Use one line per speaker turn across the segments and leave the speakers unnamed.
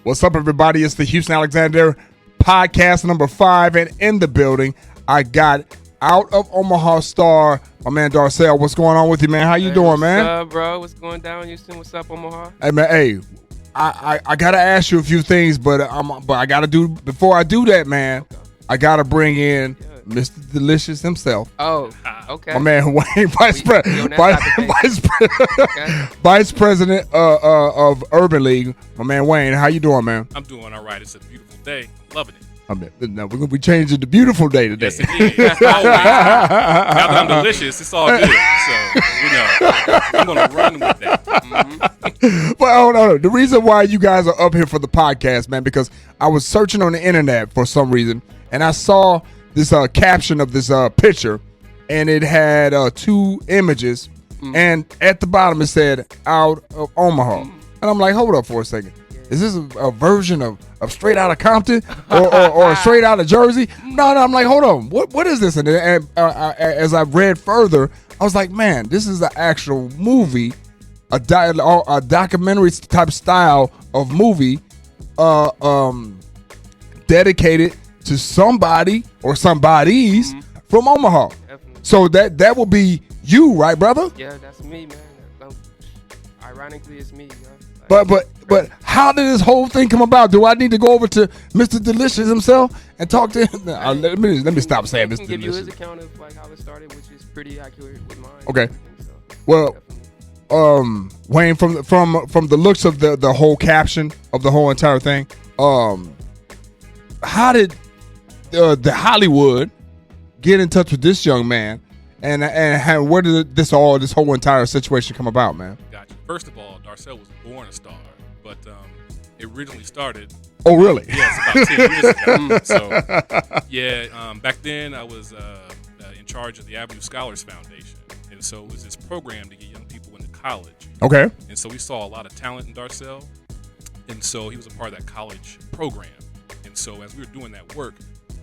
What's up, everybody? It's the Houston Alexander podcast number 5, and in the building, I got out of Omaha star, my man Darcel. What's going on with you, man? How you doing, man?
What's up, bro? What's going down, Houston? What's up, Omaha?
Hey, man. Hey, I gotta ask you a few things, but I gotta do before I do that, man. I gotta bring in Mr. Delicious himself.
Oh, okay.
My man Wayne, Vice President of Urban League. My man Wayne, how you doing, man?
I'm doing all right. It's a beautiful day. Loving it.
I mean, now we're gonna be changing to beautiful day today.
Yes, it is. Now that I'm delicious, it's all good. So, I'm gonna run with that. Mm-hmm.
But hold on. The reason why you guys are up here for the podcast, man, because I was searching on the internet for some reason, and I saw this caption of this picture, and it had 2 images, and at the bottom it said "Out of Omaha," and I'm like, hold up for a second. Is this a version of Straight Outta Compton or Straight Outta Jersey? No, I'm like, hold on. What is this? And as I read further, I was like, man, this is the actual movie, a documentary type style of movie dedicated to somebody or somebodies from Omaha.
Definitely.
So that will be you, right, brother?
Yeah, that's me, man. Ironically, it's me, yo.
But how did this whole thing come about? Do I need to go over to Mr. Delicious himself and talk to him? Let me stop saying Mr.
I can give you
Delicious.
his account of like how it started, which is pretty accurate with mine.
Okay.
So,
Well,
definitely.
Wayne, from the looks of the whole caption of the whole entire thing, how did the Hollywood get in touch with this young man, and where did this whole entire situation come about, man?
Gotcha. First of all, Darcel was born a star, but it originally started.
Oh, really?
Yes, about 10 years ago. So, back then I was in charge of the Avenue Scholars Foundation, and so it was this program to get young people into college.
Okay.
And so we saw a lot of talent in Darcel, and so he was a part of that college program. And so as we were doing that work,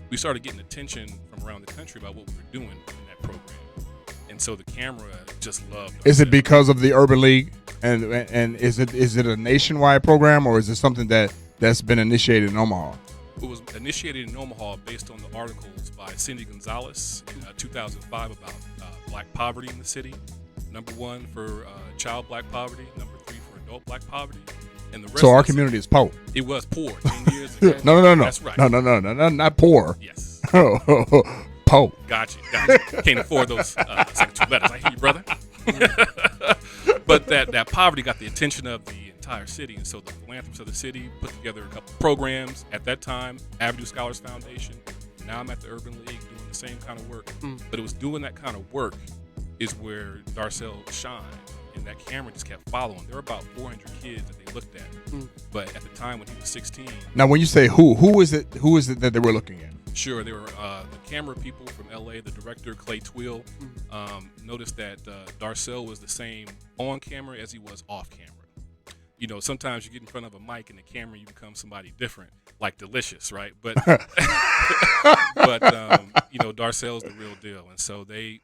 we started getting attention from around the country about what we were doing in that program. And so the camera just loved Darcel.
Is it because of the Urban League, and is it a nationwide program, or is it something that's been initiated in Omaha?
It was initiated in Omaha based on the articles by Cindy Gonzalez in 2005 about black poverty in the city. Number 1 for child black poverty, number 3 for adult black poverty, and the rest.
So our community is poor.
It was poor 10 years ago.
No.
That's right.
No, not poor.
Yes.
Po.
Gotcha. Can't afford those second 2 letters. I hear you, brother. But that poverty got the attention of the entire city, and so the philanthropists of the city put together a couple programs. At that time, Avenue Scholars Foundation. Now I'm at the Urban League doing the same kind of work. But it was doing that kind of work is where Darcel shined, and that camera just kept following. There were about 400 kids that they looked at, but at the time when he was 16.
Now, when you say who is it that they were looking at?
Sure, there were the camera people from LA, the director Clay Twill, noticed that Darcel was the same on camera as he was off camera. You know, sometimes you get in front of a mic and the camera, you become somebody different, like Delicious, right? But Darcel's the real deal, and so they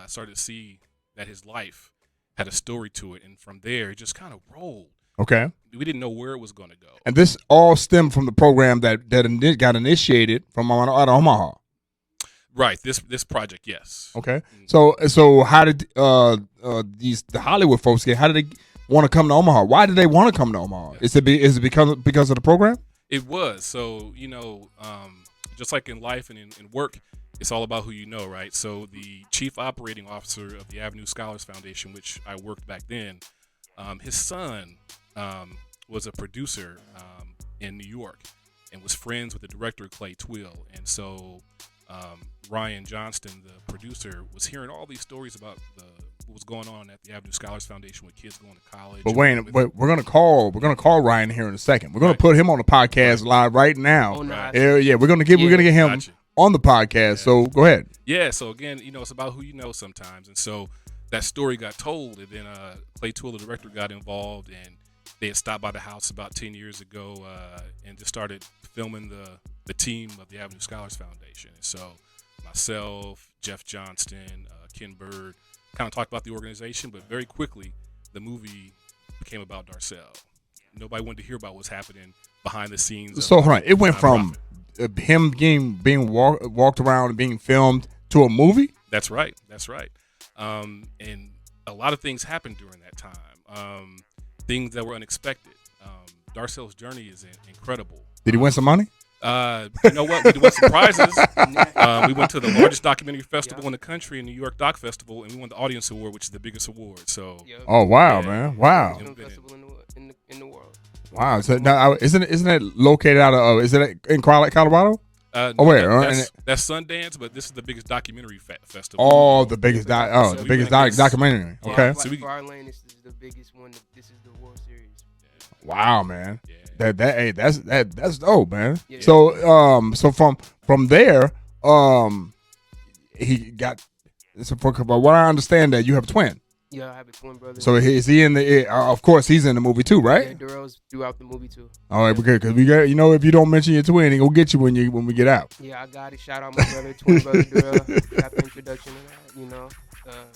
started to see that his life had a story to it, and from there it just kind of rolled.
Okay.
We didn't know where it was going to go.
And this all stemmed from the program that got initiated from out of Omaha.
Right. This project, yes.
Okay. So how did the Hollywood folks how did they want to come to Omaha? Why did they want to come to Omaha? Yes. Is it because of the program?
It was. So, just like in life and in work, it's all about who you know, right? So the chief operating officer of the Avenue Scholars Foundation, which I worked back then, his son was a producer in New York and was friends with the director Clay Twill. And so Ryan Johnston, the producer, was hearing all these stories about what was going on at the Avenue Scholars Foundation with kids going to college.
But Wayne, we're gonna call Ryan here in a second. We're gonna put him on the podcast live right now.
Oh, nice.
Yeah, we're gonna get him on the podcast. Yeah. So go ahead.
Yeah. So again, it's about who you know sometimes, and so that story got told, and then Clay Twill, the director, got involved, and they had stopped by the house about 10 years ago and just started filming the team of the Avenue Scholars Foundation. And so myself, Jeff Johnston, Ken Bird, kind of talked about the organization, but very quickly the movie became about Darcel. nobody wanted to hear about what's happening behind the scenes.
So hold on, it went from him being walked around and being filmed to a movie.
That's right. And a lot of things happened during that time. Things that were unexpected. Darcel's journey is incredible.
Did he win some money?
You know what? We won some prizes. We went to the largest documentary festival in the country, in New York Doc Festival, and we won the Audience Award, which is the biggest award. So,
oh wow, man, wow,
film festival in the world.
Wow. So now, isn't it located out of? Is it in Colorado?
No,
where?
That's Sundance, but this is the biggest documentary festival.
Oh, the biggest documentary. Okay.
So for our lane, this is the biggest one. This is the World Series.
Wow, man. Yeah. That's dope, man.
Yeah.
So from there, he got. So for what I understand, that you have a twin.
Yeah, I have a twin brother.
So is he in the? Of course, he's in the movie too, right?
Yeah, Darrell's throughout the movie too.
All right, because we got, if you don't mention your twin, he gonna get you when we get out.
Yeah, I got it. Shout out my brother, twin brother Darrell. Got the introduction to that.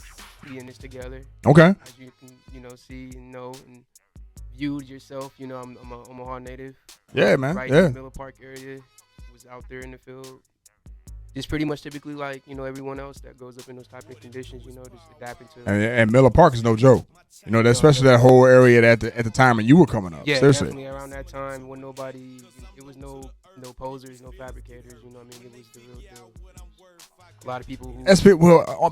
We in this together.
Okay.
As you can, see and know and view yourself. I'm a Omaha native.
Yeah, man.
Right
Yeah.
in the Miller Park area. Was out there in the field. Just pretty much typically like, everyone else that goes up in those type of conditions, just adapting to.
And Miller Park is no joke. Especially that whole area at the time when you were coming up.
Yeah,
seriously.
Definitely around that time when nobody, it was no posers, no fabricators. It was the real deal. A lot of people.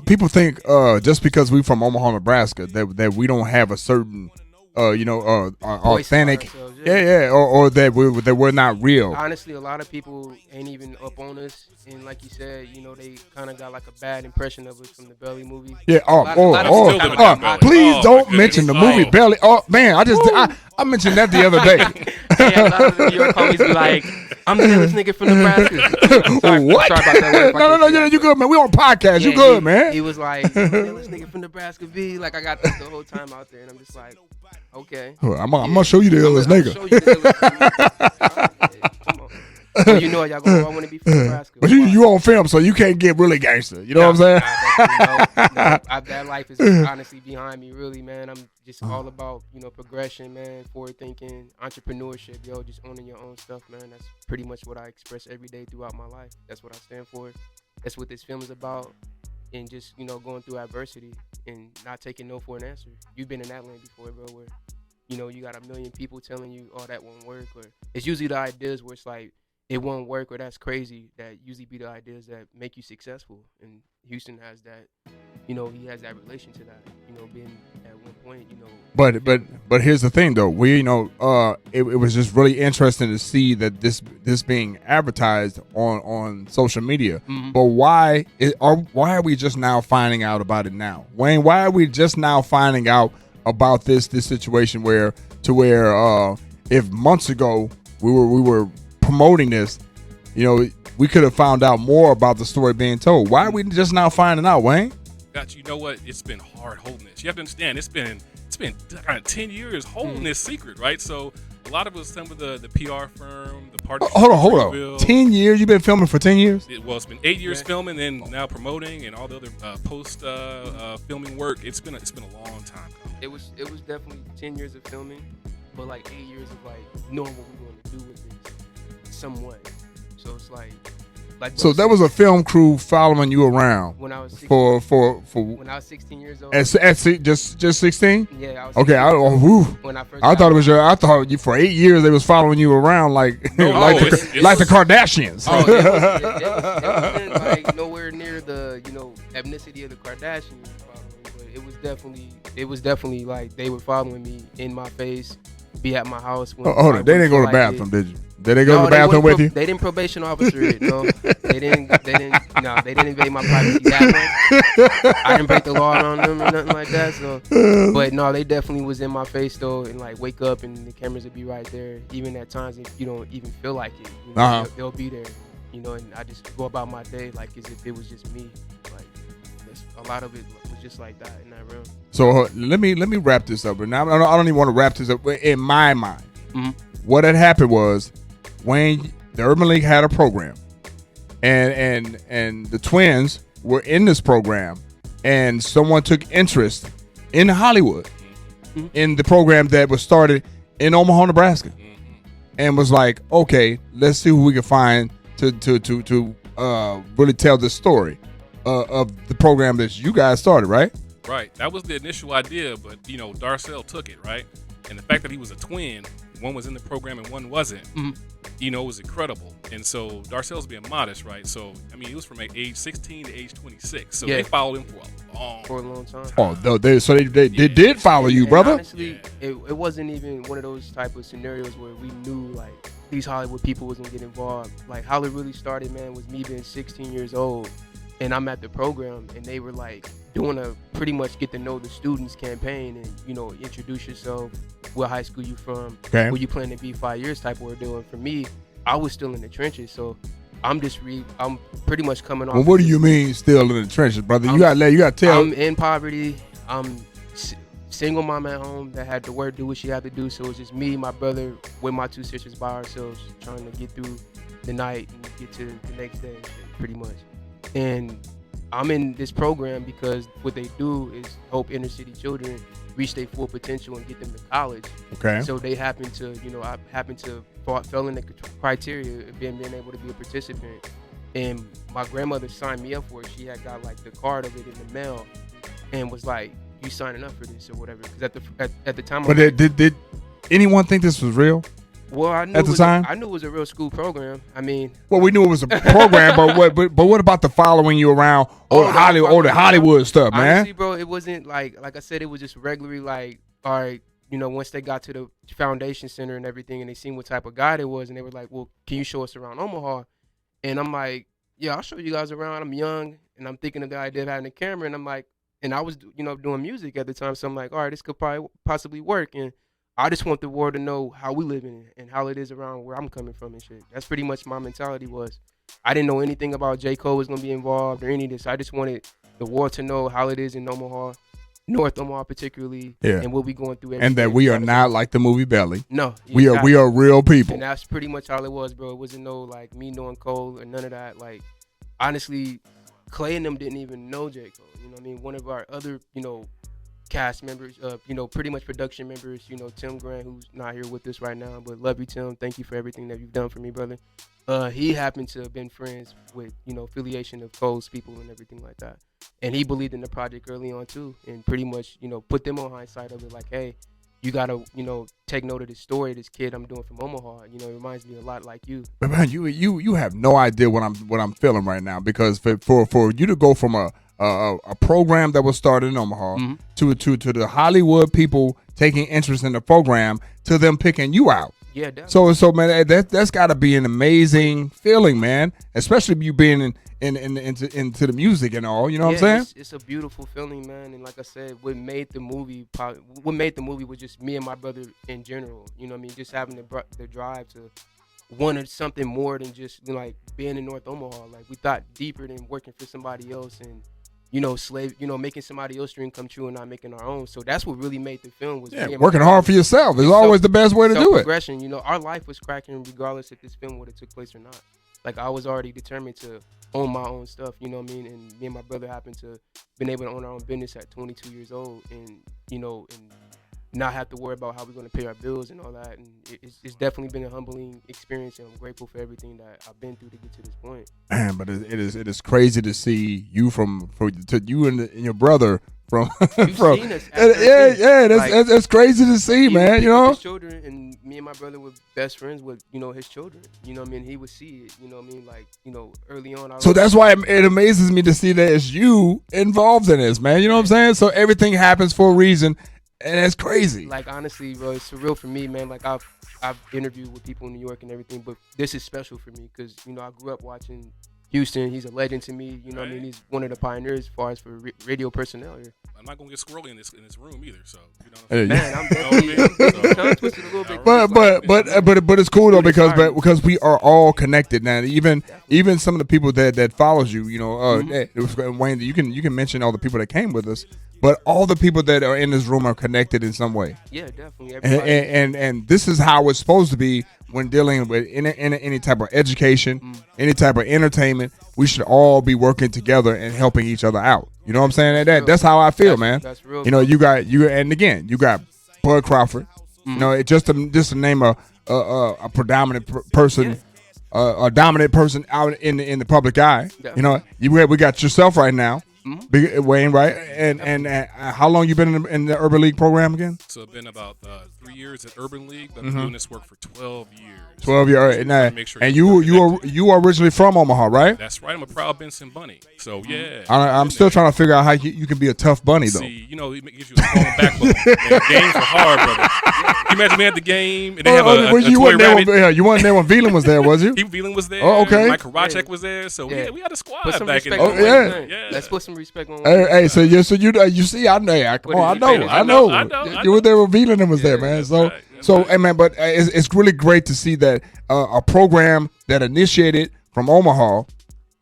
People think just because we from Omaha, Nebraska, that we don't have a certain. Authentic, or that we're not real.
Honestly, a lot of people ain't even up on us, and like you said, they kind of got like a bad impression of us from the Belly movie.
Yeah. Please don't mention the movie Belly. Oh man, I mentioned that the other day.
Yeah, a lot of the New York homies be like, "I'm the illest nigga from Nebraska."
What?
Sorry about that.
No, you good, man. We on podcast. You good, man.
He was like, "I'm the illest nigga from Nebraska, B." Like I got this the whole time out there, and I'm just like, okay.
I'm gonna show you the illest nigga.
Come on. Well, y'all gonna want to be from Nebraska.
But you on film, so you can't get really gangster. You know what I'm saying?
That life is honestly behind me, really, man. I'm just all about, progression, man, forward thinking, entrepreneurship, just owning your own stuff, man. That's pretty much what I express every day throughout my life. That's what I stand for. That's what this film is about. And just, going through adversity and not taking no for an answer. You've been in that lane before, bro, where, you got a million people telling you, oh, that won't work. Or it's usually the ideas where it's like, it won't work or that's crazy, that usually be the ideas that make you successful. And Houston has that, he has that relation to that, being at one point,
But here's the thing though, it was just really interesting to see that this being advertised on social media.
Mm-hmm.
But why are we just now finding out about it now? Wayne, why are we just now finding out about this situation where if months ago we were promoting this, we could have found out more about the story being told. Why are we just now finding out, Wayne?
Gotcha. You know what? It's been hard holding this. You have to understand, it's been kind of 10 years holding this secret, right? So a lot of us, some of the PR firm, the partnership.
Hold on. 10 years? You've been filming for 10 years?
It's been 8 years filming, then now promoting and all the other post filming work. It's been a long time.
It was definitely 10 years of filming, but like 8 years of like knowing what we want to do with this somewhat. So it's like
so there was a film crew following you around
when I was 16,
for
when I was 16 years old.
Just 16?
Yeah, I was.
Okay,
when I first
I thought you for 8 years they was following you around like the Kardashians.
Oh, it wasn't like nowhere near the ethnicity of the Kardashians following, but it was definitely like they were following me in my face, be at my house.
Hold on, they didn't go to the bathroom, did you? Did they go to the bathroom with you?
They didn't probation officer it. No, they didn't invade my privacy that much. I didn't break the law on them or nothing like that. So, but no, they definitely was in my face though, and like wake up and the cameras would be right there. Even at times if you don't even feel like it, they'll be there. And I just go about my day like as if it was just me. Like a lot of it was just like that in that room.
So let me wrap this up. And I don't even want to wrap this up in my mind.
Mm-hmm.
What had happened was, Wayne, the Urban League had a program, and the twins were in this program, and someone took interest in Hollywood, in the program that was started in Omaha, Nebraska, and was like, okay, let's see who we can find to really tell this story of the program that you guys started, right?
Right. That was the initial idea, but Darcel took it, right? And the fact that he was a twin, one was in the program and one wasn't, was incredible. And so Darcel's being modest, right? So he was from age 16 to age 26. So they followed him for a long time.
Oh, they did follow you, brother.
Honestly, it wasn't even one of those type of scenarios where we knew like these Hollywood people was gonna get involved. Like how it really started, man, was me being 16 years old, and I'm at the program, and they were like doing a pretty much get to know the students campaign, and introduce yourself, what high school you from, where you plan to be 5 years type of ordeal. And for me, I was still in the trenches, so I'm pretty much coming off.
Well, what do you mean still in the trenches, brother? You gotta tell.
I'm in poverty. I'm single mom at home that had to work, do what she had to do. So it was just me, my brother, with my 2 sisters by ourselves, trying to get through the night and get to the next day, pretty much. And I'm in this program because what they do is help inner city children reach their full potential and get them to college.
Okay.
So they fell in the criteria of being able to be a participant. And my grandmother signed me up for it. She had got like the card of it in the mail and was like, you signing up for this or whatever. Because at the time.
But did anyone think this was real?
Well, I knew it was a real school program.
Well, we knew it was a program, but what about the following you around or the Hollywood stuff, man?
Honestly, bro, it wasn't like I said, it was just regularly like, all right, once they got to the foundation center and everything, and they seen what type of guy it was, and they were like, well, can you show us around Omaha? And I'm like, yeah, I'll show you guys around. I'm young, and I'm thinking of the idea of having a camera, and I'm like, and I was, doing music at the time, so I'm like, all right, this could probably possibly work, and I just want the world to know how we live in it and how it is around where I'm coming from and shit. That's pretty much my mentality was. I didn't know anything about J. Cole was going to be involved or any of this. I just wanted the world to know how it is in Omaha, North Omaha particularly, and what we going through.
And that we are not like the movie Belly.
No.
We are real people.
And that's pretty much all it was, bro. It wasn't no, like, me knowing Cole or none of that. Like, honestly, Clay and them didn't even know J. Cole. You know what I mean? One of our other, cast members, pretty much production members, Tim Grant, who's not here with us right now, but love you, Tim. Thank you for everything that you've done for me, brother. He happened to have been friends with, affiliation of Cole's people and everything like that. And he believed in the project early on too, and pretty much, put them on hindsight of it, like, hey, you gotta, take note of this story, this kid I'm doing from Omaha. It reminds me a lot like you.
But man, you have no idea what I'm feeling right now, because for you to go from a program that was started in Omaha to the Hollywood people taking interest in the program to them picking you out.
Yeah, definitely.
So man, that's got to be an amazing feeling, man. Especially you being into the music and all. You know what I'm saying?
It's a beautiful feeling, man. And like I said, what made the movie was just me and my brother in general. You know what I mean? Just having the drive to wanted something more than just like being in North Omaha. Like we thought deeper than working for somebody else and making somebody else's dream come true and not making our own. So that's what really made the film was
working hard for yourself is always the best way to do it.
Progression, our life was cracking regardless if this film would have took place or not. Like I was already determined to own my own stuff, you know what I mean? And me and my brother happened to been able to own our own business at 22 years old and not have to worry about how we're going to pay our bills and all that. And it's definitely been a humbling experience, and I'm grateful for everything that I've been through to get to this point.
Man, but it is crazy to see you to you and your brother from
You've seen us
that's crazy to see, man.
His children and me and my brother were best friends with his children. You know what I mean? He would see it. You know what I mean? Like early on.
So that's why it amazes me to see that it's you involved in this, man. You know what I'm saying? So everything happens for a reason. And that's crazy.
Like, honestly, bro, it's surreal for me, man. Like, I've interviewed with people in New York and everything, but this is special for me because, I grew up watching Houston. He's a legend to me. You know what I mean? He's one of the pioneers as far as for radio personnel here.
I'm not going to get squirrely in this room either, so.
Man, I'm definitely tongue twisted a little bit.
But it's cool, though, because we are all connected now. Even some of the people that follows you, Wayne, you can mention all the people that came with us. But all the people that are in this room are connected in some way.
Yeah, definitely.
And this is how it's supposed to be when dealing with any type of education, any type of entertainment. We should all be working together and helping each other out. You know what I'm saying? That's how I feel, man.
That's real.
You got Bud Crawford. You know, it just to name a predominant person, a dominant person out in the public eye. You know, we got yourself right now. Big Wayne, right? And how long you been in the Urban League program again?
So I've been about 3 years at Urban League. I've been doing this work for 12 years.
12 years. And you are originally from Omaha, right?
That's right. I'm a proud Benson Bunny. So yeah.
I'm still trying to figure out how you can be a tough bunny though.
See, you know, it gives you a strong backbone. Man, games are hard, brother. Can you imagine me at the game and they have a
you
toy rabbit?
You wasn't there when Velan was there, was you?
Velan was there.
Oh, okay.
Mike Karachek was there. So we had a squad back in the
on
day.
yeah. Let's put some respect on.
Hey, so you see, I know. You were there when Velan was there, man. Hey, man, but it's really great to see that a program that initiated from Omaha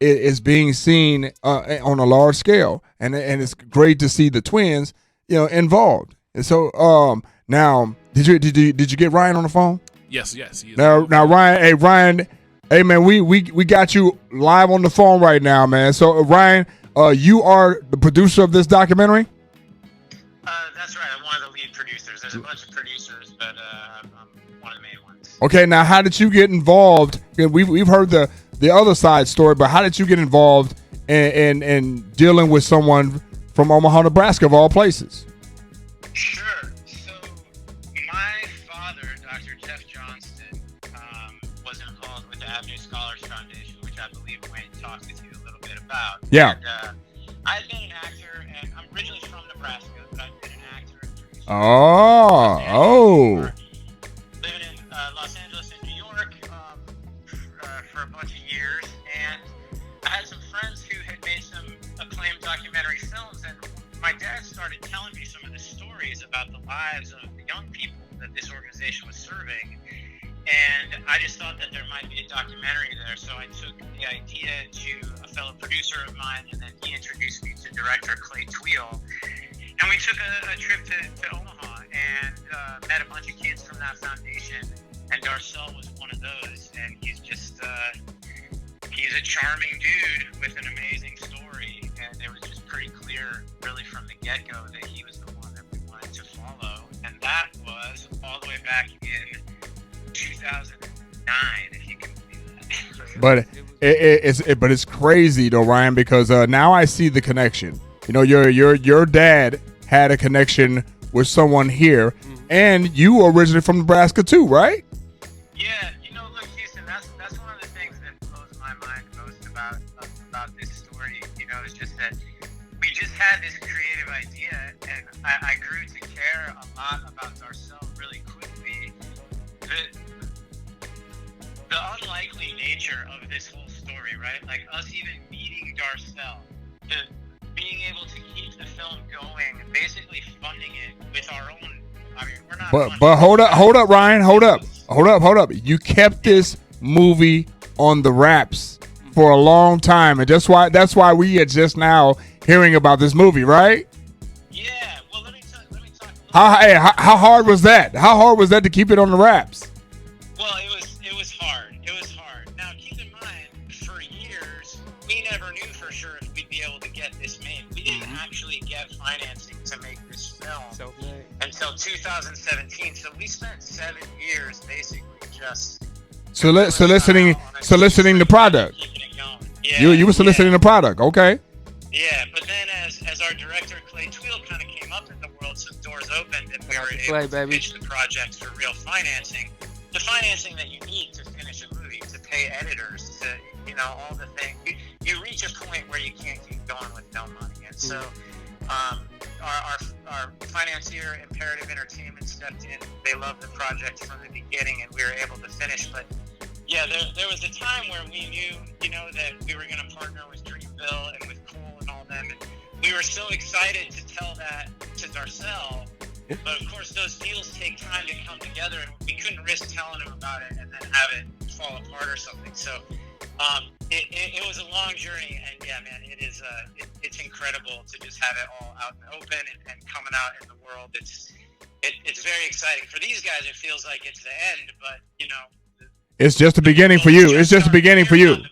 is being seen on a large scale, and it's great to see the Twins, involved. And so, now, did you get Ryan on the phone?
Yes, he is.
Now, Ryan, hey man, we got you live on the phone right now, man. So, Ryan, you are the producer of this documentary?
That's right. I'm one of the lead producers. There's a bunch of producers, but I'm one of the main ones.
Okay, now how did you get involved? We've heard the other side story, but how did you get involved in dealing with someone from Omaha, Nebraska, of all places?
Sure. So my father, Dr. Jeff Johnston, was involved with the Avenue Scholars Foundation, which I believe Wayne talked with you a little bit about.
Yeah.
And, I've been an actor, and I'm originally from Nebraska, but I've been an actor and producer.
Oh.
Living in Los Angeles and New York for a bunch of years, and I had some friends who had made some acclaimed documentary films, and my dad started telling me some of the stories about the lives of the young people that this organization was serving, and I just thought that there might be a documentary there, so I took the idea to a fellow producer of mine, and then he introduced me to director Clay Tweel, and we took a trip to Omaha and met a bunch of kids from that foundation, and Darcel was one of those, and he's just he's a charming dude with an amazing story, and it was just pretty clear really from the get-go that he was the one that we wanted to follow, and that was all the way back in 2009, if you can believe that.
But it's crazy though, Ryan, because now I see the connection. Your dad had a connection with someone here, and you were originally from Nebraska too, right?
Yeah, look, Houston, that's one of the things that blows my mind most about this story. Is just that we just had this creative idea, and I grew to care a lot about Darcel really quickly. The unlikely nature of this whole story, right? Like us even meeting Darcel, being able to keep the film going, basically funding it with our own. I mean, we're not.
But hold up, Ryan, hold up. You kept this movie on the wraps for a long time, and that's why we are just now hearing about this movie, right?
Yeah. Well, let me talk a little.
How hard was that? How hard was that to keep it on the wraps?
Well, it was hard. It was hard. Now, keep in mind, for years, we never knew for sure if we'd be able to get this made. We didn't actually get financing to make this film until 2017. So we spent 7 years basically just
soliciting the product.
Keeping it going. Yeah,
You were soliciting the product, okay?
Yeah, but then as our director Clay Tweel kind of came up in the world, some doors opened, and we were able to pitch the project for real financing. The financing that you need to finish a movie, to pay editors, to all the things. You reach a point where you can't keep going with no money, and so our financier, Imperative Entertainment, stepped in. They loved the project from the beginning, and we were able to finish. But yeah, there was a time where we knew, that we were going to partner with Dreamville and with Cole and all them, and we were so excited to tell that to Darcel. But of course, those deals take time to come together, and we couldn't risk telling him about it and then have it fall apart or something. So it was a long journey, and yeah, man, it's incredible to just have it all out in the open and coming out in the world. It's very exciting for these guys. It feels like it's the end, but
it's just the beginning for you. It's just the beginning for you.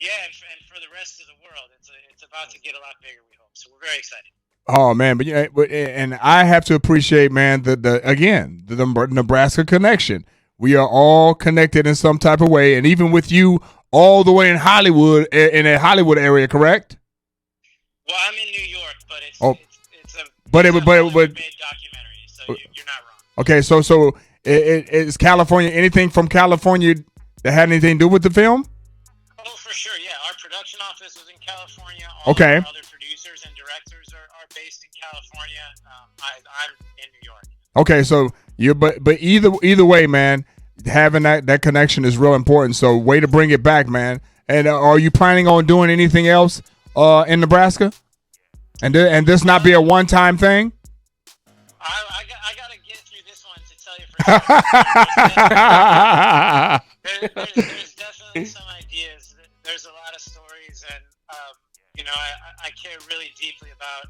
Yeah, and for the rest of the world, it's about to get a lot bigger. We hope. So we're very excited.
Oh man, but yeah, and I have to appreciate, man, the Nebraska connection. We are all connected in some type of way, and even with you all the way in Hollywood, in a Hollywood area, correct?
Well, I'm in New York, but it's
Oh,
it's a
but
it's
it
a
but
Hollywood-made documentary, so you're not wrong.
okay. So is California anything from California that had anything to do with the film?
Oh, for sure, yeah. Our production office was in California. All
Okay.
of our other producers and directors are based in California. I'm in New York.
Okay, so you but either way, man, having that connection is real important. So way to bring it back, man. And are you planning on doing anything else in Nebraska? And this not be a one-time thing?
I got to get through this one to tell you for sure. There's definitely some ideas. There's a lot of stories, and I care really deeply about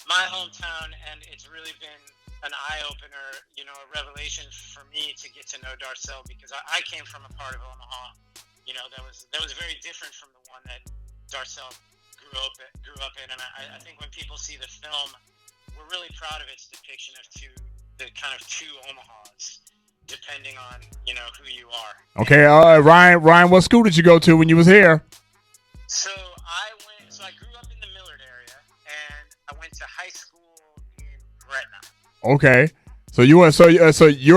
my hometown, and it's really been an eye-opener, a revelation for me to get to know Darcel, because I came from a part of Omaha, that was very different from the one that Darcel grew up in, and I think when people see the film, we're really proud of its depiction of the kind of two Omahas, depending on who you are.
Okay, Ryan, what school did you go to when you was here?
So I grew up in the Millard area, and I went to high school in Gretna.
Okay, so you're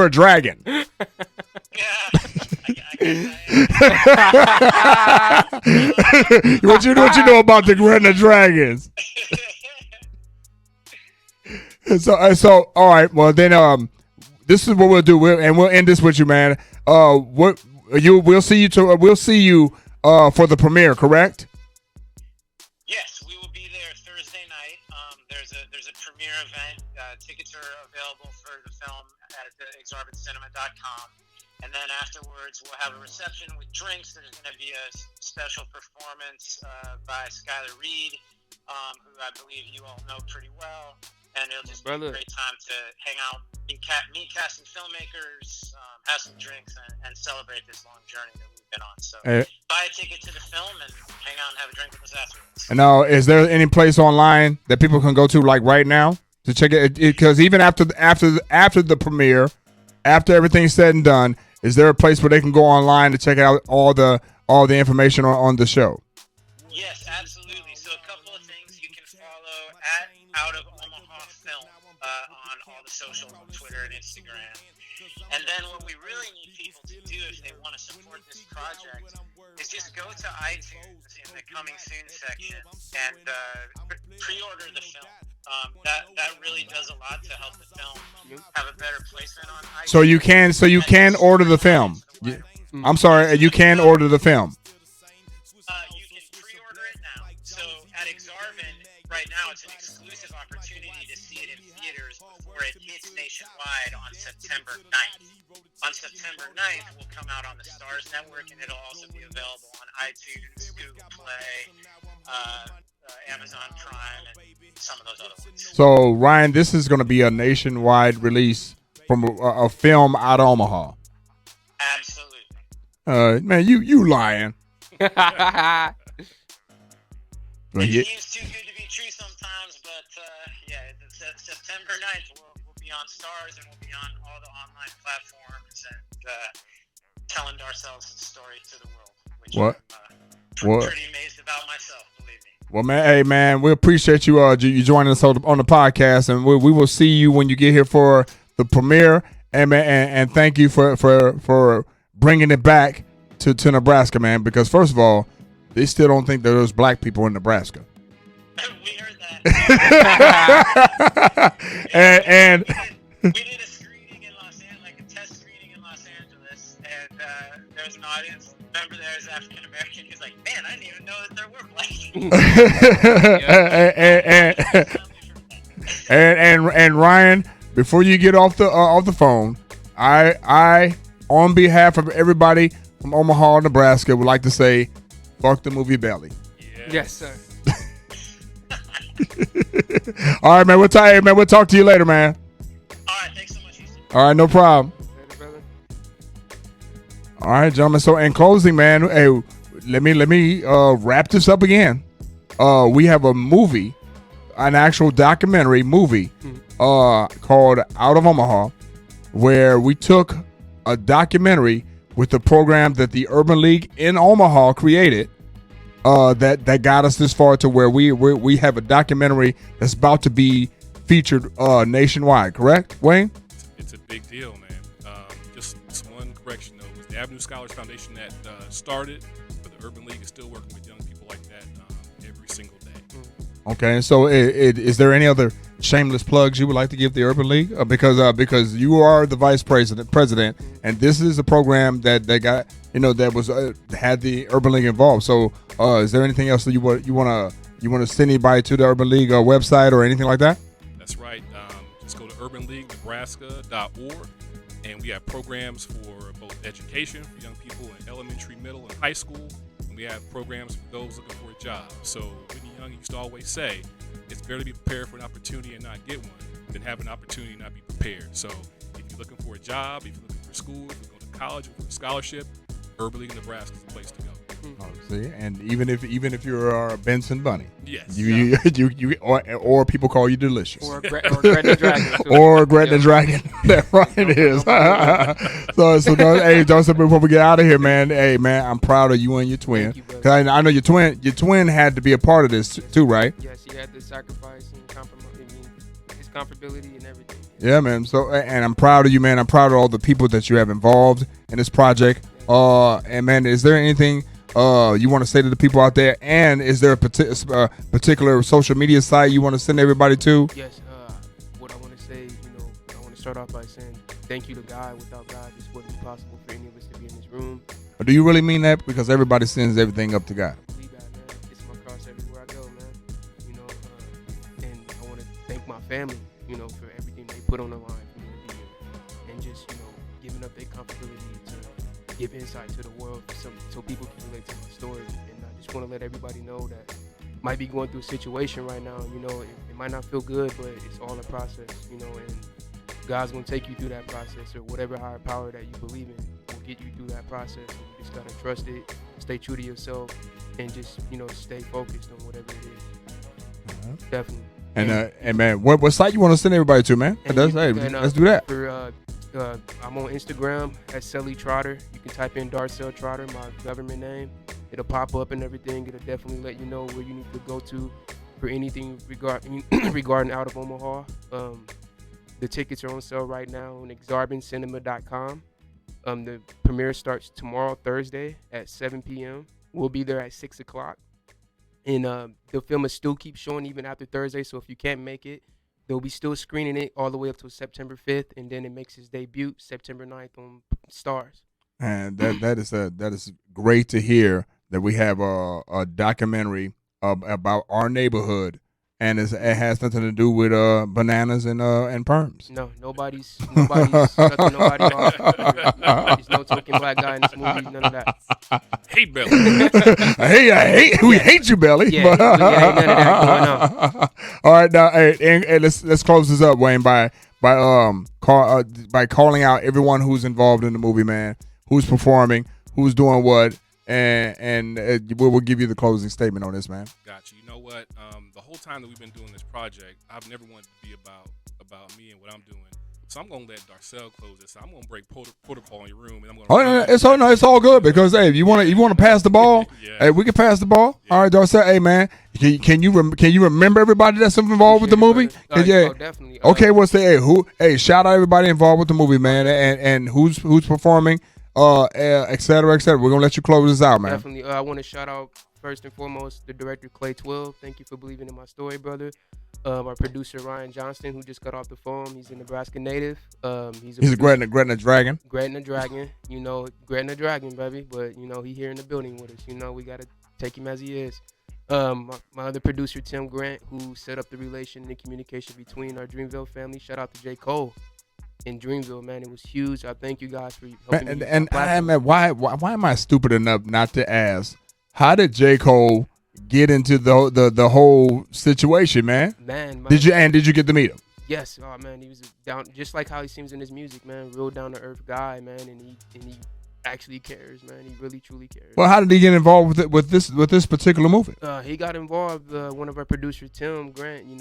a dragon.
Yeah, I guess
what you know about the Gretna Dragons? So all right. Well then, this is what we'll do. We'll end this with you, man. We'll see you for the premiere, correct?
Yes, we will be there Thursday night. There's a premiere event. Tickets are available for the film at exorbitcinema.com. And then afterwards, we'll have a reception with drinks. There's going to be a special performance by Skylar Reed, who I believe you all know pretty well. And it'll just be a great time to hang out, meet casting filmmakers, have some drinks, and celebrate this long journey that we've been on. So buy a ticket to the film and hang out and have a drink with us afterwards.
And now, is there any place online that people can go to, like right now, to check it? Because even after the premiere, after everything's said and done, is there a place where they can go online to check out all the information on the show?
Yes, absolutely. So a couple of things. You can follow at Out of Omaha Film on all the social, Twitter and Instagram. And then what we really need people to do if they want to support this project is just go to iTunes in the Coming Soon section and pre-order the film. That really does a lot to help the film have a better placement on iTunes.
So you can order the film. I'm sorry, you can order the film.
You can pre-order it now. So at Exarban, right now, it's an exclusive opportunity to see it in theaters before it hits nationwide on September 9th. On September 9th, we'll come out on the Stars Network, and it'll also be available on iTunes, Google Play, Amazon Prime, and some of those other ones.
So, Ryan, this is going to be a nationwide release from a film out of Omaha.
Absolutely.
Man, you lying.
It seems too good to be true sometimes, but September 9th we'll be on Stars, and we'll be on all the online platforms and telling Darcel's story to the world, which I'm pretty amazed about myself, believe me.
Well, man, hey, man, we appreciate you joining us on the podcast, and we will see you when you get here for the premiere, and thank you for bringing it back to Nebraska, man, because first of all, they still don't think that there's black people in Nebraska.
We heard that.
and
we did a screening in Los Angeles, like a test screening in Los Angeles, and there's an audience member there is African American. He's like, "Man, I didn't even know that there were black people."
and Ryan, before you get off the phone, I on behalf of everybody from Omaha, Nebraska, would like to say, fuck the movie Belly.
Yes, sir.
All right, man. We'll talk to you later, man.
All right, thanks so much, Houston.
All right, no problem.
Later, brother.
All right, gentlemen. So in closing, man, hey, let me wrap this up again. We have a movie an actual documentary movie called Out of Omaha, where we took a documentary with the program that the Urban League in Omaha created. That got us this far to where we have a documentary that's about to be featured nationwide. Correct, Wayne?
It's a big deal, man. Just one correction though: it was the Avenue Scholars Foundation that started, but the Urban League is still working with young people like that every single day.
Okay, so is there any other shameless plugs you would like to give the Urban League? Because you are the vice president, and this is a program that got that was had the Urban League involved. So, is there anything else that you want to send anybody to the Urban League website or anything like that?
That's right. Just go to urbanleaguenebraska.org, and we have programs for both education for young people in elementary, middle, and high school. And we have programs for those looking for a job. So Whitney Young used to always say, it's better to be prepared for an opportunity and not get one than have an opportunity and not be prepared. So if you're looking for a job, if you're looking for school, if you're going to college, or for a scholarship, Urban League Nebraska is the place to go.
Oh, see, and even if you're a Benson Bunny,
yes,
you or people call you delicious,
or Gretna Dragon, too.
or Gretna Dragon. That right it is. so hey, Joseph, before we get out of here, man, hey man, I'm proud of you and your twin.
Thank you,
Cause I know your twin had to be a part of this too, right?
Yes, he had to sacrifice and his comfortability and everything.
Yeah, man. So, and I'm proud of you, man. I'm proud of all the people that you have involved in this project. And man, is there anything you want to say to the people out there? And is there a particular social media site you want to send everybody to?
Yes. What I want to say, I want to start off by saying thank you to God. Without God, this wouldn't be possible for any of us to be in this room.
Do you really mean that? Because everybody sends everything up to God.
I believe that, man. It's my cross everywhere I go, man. And I want to thank my family, for everything they put on the line for me to be here, and just giving up their comfortability to give insight to the world so people can relate to my story. And I just want to let everybody know that might be going through a situation right now. It might not feel good, but it's all a process. And God's gonna take you through that process, or whatever higher power that you believe in will get you through that process. And you just gotta trust it, stay true to yourself, and just stay focused on whatever it is. Definitely.
And man, what site you want to send everybody to, man? Let's do that.
I'm on Instagram at Selly Trotter. You can type in Darcel Trotter, my government name. It'll pop up and everything. It'll definitely let you know where you need to go to for anything regarding Out of Omaha. The tickets are on sale right now on exarbancinema.com. The premiere starts tomorrow, Thursday, at 7 p.m. We'll be there at 6 o'clock. And the film will still keep showing even after Thursday, so if you can't make it, they'll be still screening it all the way up to September 5th, and then it makes its debut September 9th on Stars.
And that is great to hear that we have a documentary about our neighborhood, and it has nothing to do with bananas and perms.
No, nobody's sucking nobody off. There's no token black guy in this movie. None of that.
Hate Belly.
We hate you, Belly.
Yeah, ain't none of that going on.
All right, now, hey, let's close this up, Wayne, by calling out everyone who's involved in the movie, man. Who's performing? Who's doing what? And we'll give you the closing statement on this, man.
Gotcha. You know what? The whole time that we've been doing this project, I've never wanted to be about me and what I'm doing. So I'm gonna let Darcel close this. I'm gonna break protocol in your room, and I'm gonna.
It's all good because hey, if you want to pass the ball,
yeah.
Hey, we can pass the ball. Yeah. All right, Darcel. Hey, man, can you remember everybody that's involved with the movie?
Yeah, definitely.
Okay, what's the shout out everybody involved with the movie, man, and who's performing, et cetera, et cetera. We're gonna let you close this out, man.
Definitely. I want to shout out first and foremost the director Clay 12. Thank you for believing in my story, brother. Our producer Ryan Johnston, who just got off the phone. He's a Nebraska native. He's a Gretna Dragon. Gretna Dragon, Gretna Dragon, baby. But he here in the building with us. We gotta take him as he is. My other producer Tim Grant, who set up the relation and the communication between our Dreamville family. Shout out to J. Cole in Dreamville, man. It was huge. I thank you guys for helping me. And
why am I stupid enough not to ask? How did J. Cole get into the whole situation, man? Did you get to meet him?
Yes. Oh man, he was just like how he seems in his music, man. Real down to earth guy, man, and he actually cares, man. He really truly cares.
Well, how did he get involved with this particular movie?
He got involved. One of our producers, Tim Grant, he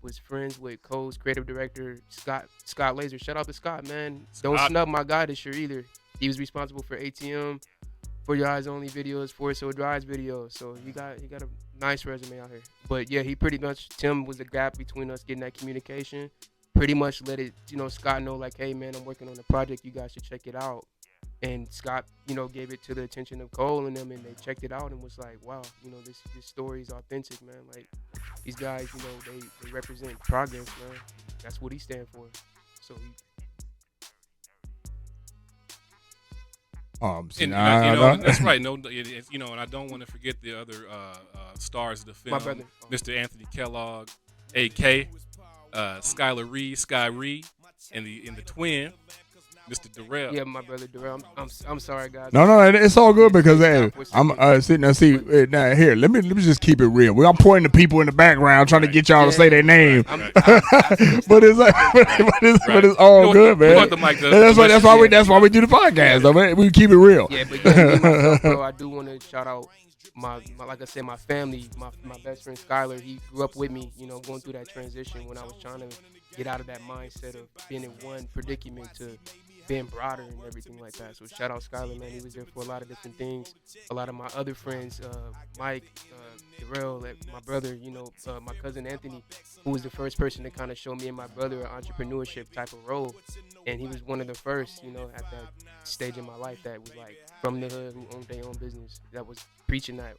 was friends with Cole's creative director Scott Laser. Shout out to Scott, man. Don't snub my guy this year either. He was responsible for ATM, For Your Eyes Only videos, For So Dries videos. So he got a nice resume out here. But yeah, Tim was the gap between us getting that communication. Pretty much let it, Scott know like, hey man, I'm working on a project. You guys should check it out. And Scott, gave it to the attention of Cole and them, and they checked it out and was like, wow, this story is authentic, man. Like, these guys, they represent progress, man. That's what he stands for. So
that's right. No, and I don't want to forget the other stars of the film.
My brother,
Mr. Anthony Kellogg, A.K., Skylar Reed, Sky Reed, and the twin, Mr. Darrell.
Yeah, my brother Darrell. I'm sorry, guys.
No, it's all good because hey, I'm sitting there. Now here, let me just keep it real. I'm pointing to people in the background trying to get y'all to say their name, but it's all good, man. That's why we do the podcast, though, man. We keep it real.
Yeah, but myself, bro, I do want to shout out my like I said, my family, my best friend Skylar. He grew up with me, going through that transition when I was trying to get out of that mindset of being in one predicament to being broader and everything like that. So shout out Skylar, man. He was there for a lot of different things. A lot of my other friends, Mike, Darrell, my brother, my cousin Anthony, who was the first person to kind of show me and my brother an entrepreneurship type of role. And he was one of the first, at that stage in my life that was like from the hood, who owned their own business, that was preaching that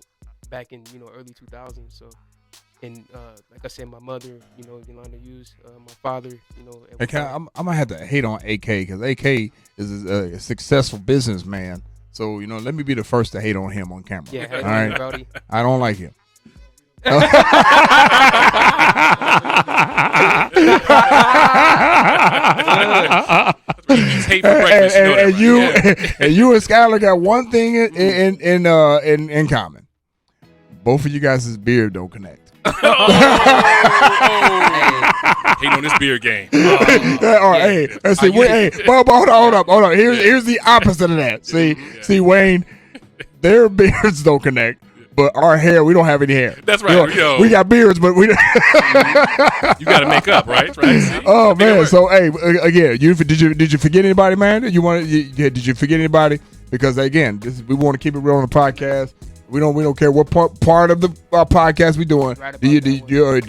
back in, early 2000s. So, and like I said, my mother, Yolanda Hughes, my father,
I'm gonna have to hate on AK because AK is a successful businessman. So let me be the first to hate on him on camera.
Yeah,
all right.
Brody.
I don't like him. And you and Skylar got one thing in common. Both of you guys' beard don't connect.
Hating on this beer game.
Hey, let's see. Hold on. Here's the opposite of that. See, Wayne, their beards don't connect, but our hair, we don't have any hair.
That's right.
We got beards, but we.
You got to make up, right?
Oh man. So hey, again, did you forget anybody, man? Did you forget anybody? Because again, we want to keep it real on the podcast. We don't care what part of the podcast we doing. Right, did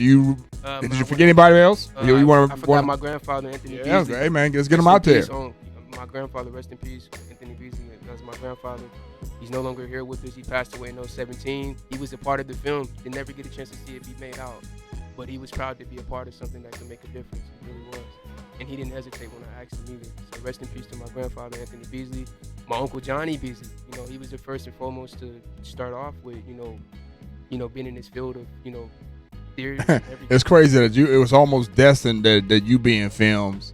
you forget anybody else?
I forgot my grandfather, Anthony Beasley.
Yeah, hey man, let's get him out there.
My grandfather, rest in peace, Anthony Beasley. That's my grandfather. He's no longer here with us. He passed away in 2017. He was a part of the film. Did never get a chance to see it be made out, but he was proud to be a part of something that could make a difference. He really was, and he didn't hesitate when I asked him either. So rest in peace to my grandfather, Anthony Beasley. My uncle Johnny Beasley, he was the first and foremost to start off with, being in this field of, theory.
It's crazy that it was almost destined that you be in films.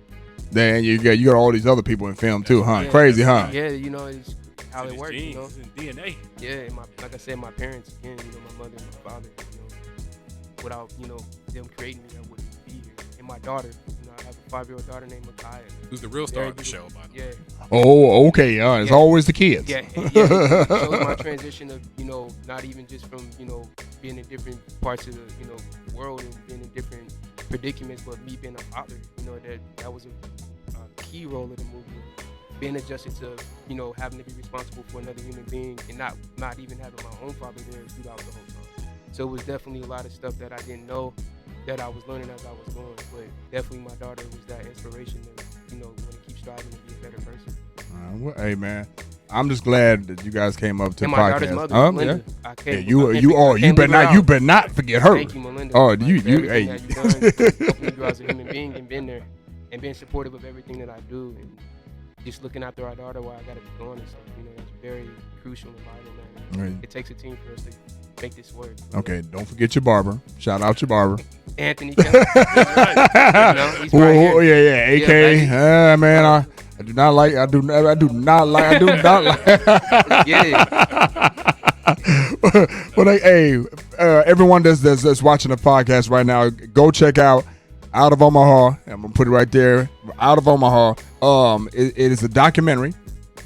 Then you got all these other people in film too, huh?
Yeah,
crazy, huh?
Yeah, it's how it works,
genes, DNA.
Yeah, and like I said, my parents, again, my mother and my father, without, them creating me, I wouldn't be here. And my daughter, I have a 5-year-old daughter named Micaiah.
Who's the real star of the show, by the way.
Yeah.
Oh, okay. It's always the kids.
Yeah. It shows my transition of, not even just from, being in different parts of the world and being in different predicaments, but me being a father, that was a key role of the movie. Being adjusted to, having to be responsible for another human being and not even having my own father there throughout the whole time. So it was definitely a lot of stuff that I didn't know that I was learning as I was going. But definitely my daughter was that inspiration to, want to keep striving to be a better person.
Hey, man. I'm just glad that you guys came up to
and
the
my
podcast.
Daughter's mother, Melinda.
Yeah. You better not forget her.
Thank you, Melinda.
Oh,
hey. You've done, helping me grow as a human being and been there and being supportive of everything that I do and just looking after our daughter while I got to be gone and stuff. That's very crucial and vital, man. Right. It takes a team for us to make this work.
Okay, don't forget your barber. Shout out your barber.
Anthony Kellogg. He's right here.
AK. Man, I do not like. But hey, everyone that's watching the podcast right now, go check out Out of Omaha. I'm gonna put it right there. Out of Omaha. It is a documentary.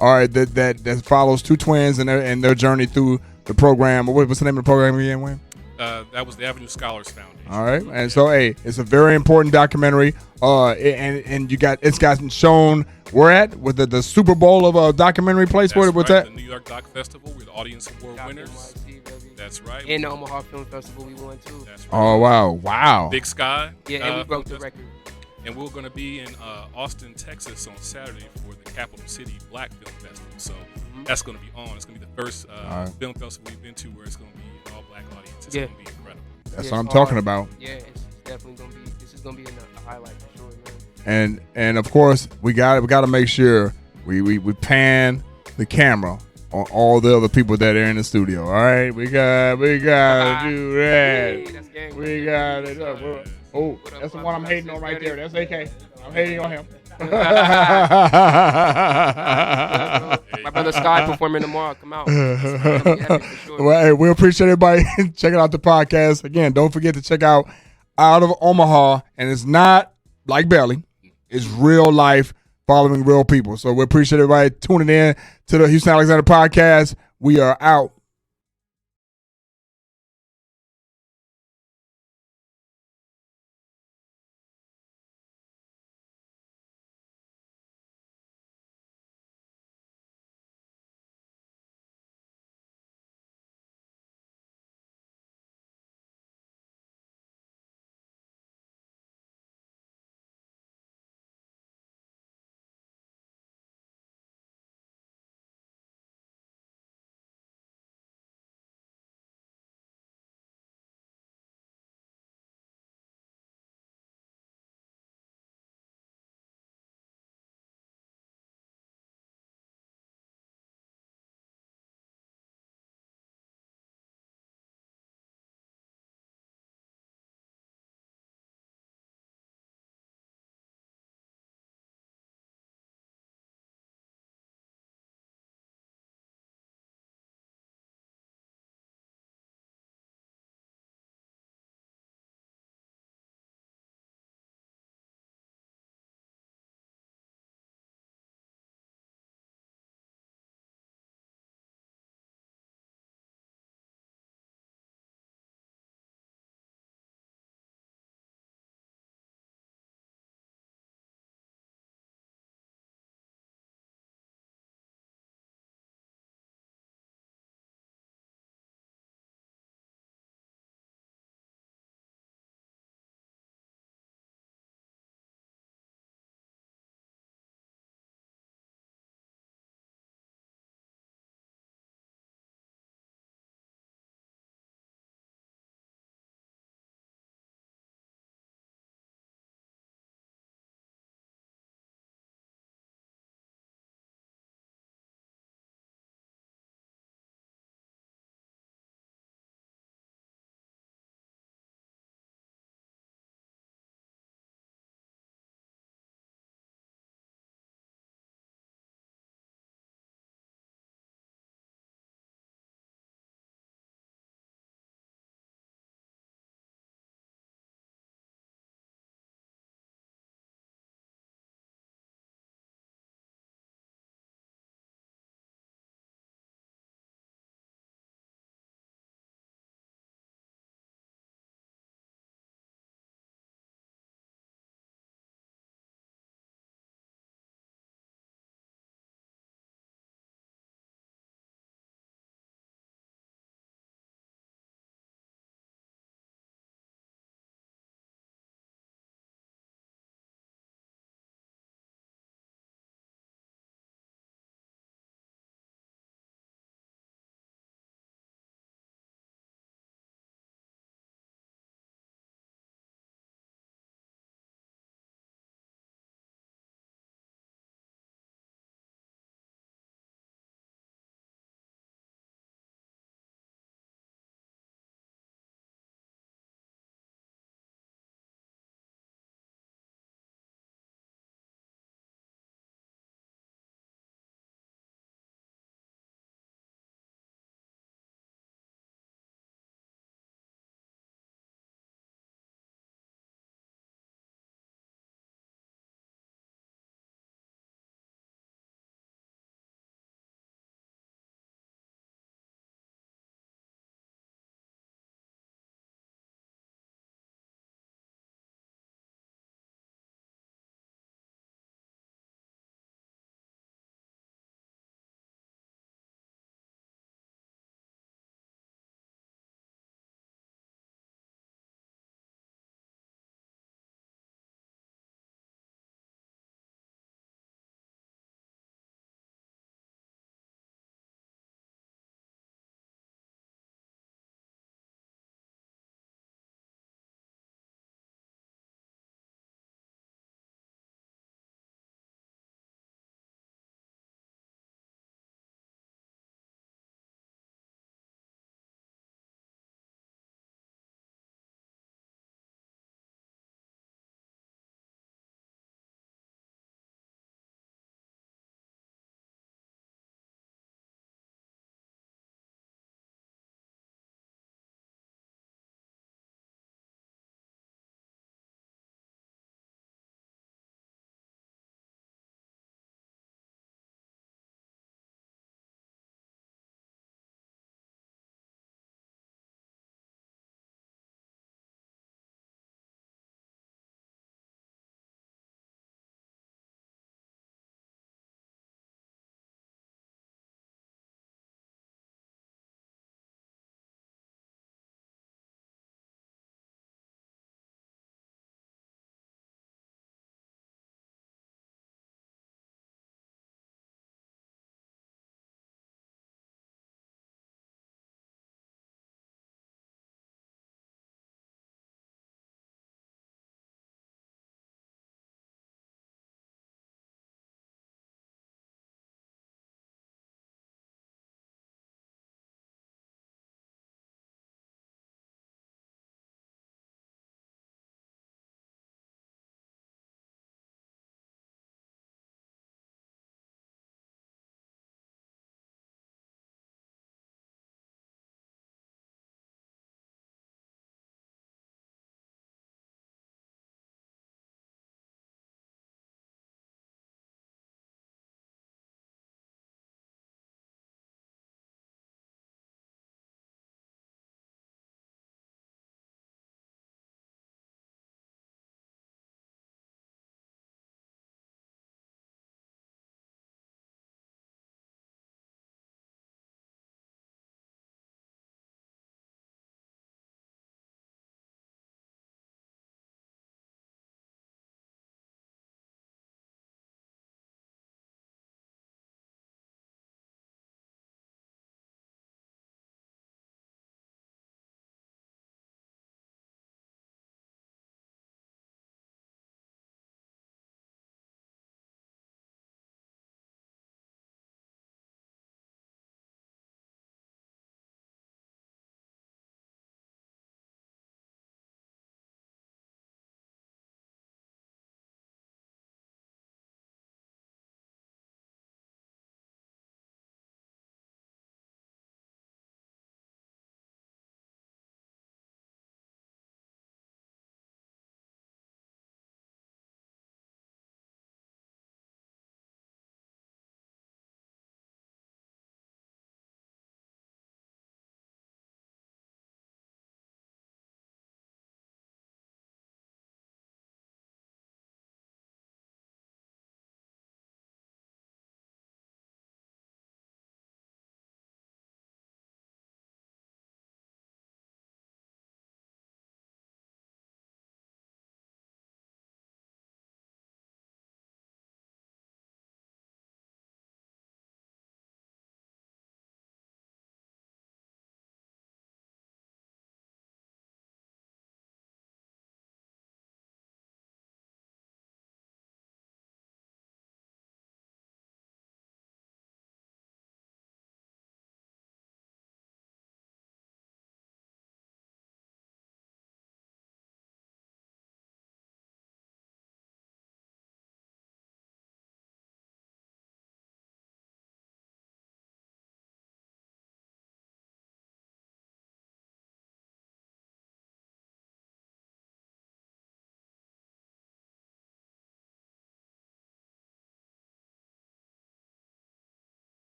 All right, that follows two twins and their journey through the program. What's the name of the program again, Wayne?
That was the Avenue Scholars Foundation.
All right, and so hey, it's a very important documentary. And it's gotten shown. We're at with the Super Bowl of documentary place.
What's
right, that?
The New York Doc Festival. We're the Audience Award winners.
NYC, baby.
That's right.
And the Omaha Film Festival, we won too.
That's right.
Oh wow!
Big Sky.
Yeah, and we broke the record.
And we're going to be in Austin, Texas on Saturday for the Capital City Black Film Festival. So that's going to be on. It's going to be the first film festival we've been to where it's going to be an all-black audience. It's going to be incredible.
That's what I'm talking about.
Yeah, it's definitely going to be. This is going to be a highlight for sure, man.
And of course we got to make sure we pan the camera on all the other people that are in the studio. All right, we got to do that. We got it. Oh, that's the one I'm hating on right there. That's AK. I'm hating on him.
My brother Sky performing tomorrow. Come out.
Well, hey, we appreciate everybody checking out the podcast. Again, don't forget to check out Out of Omaha. And it's not like Belly. It's real life following real people. So we appreciate everybody tuning in to the Houston Alexander podcast. We are out.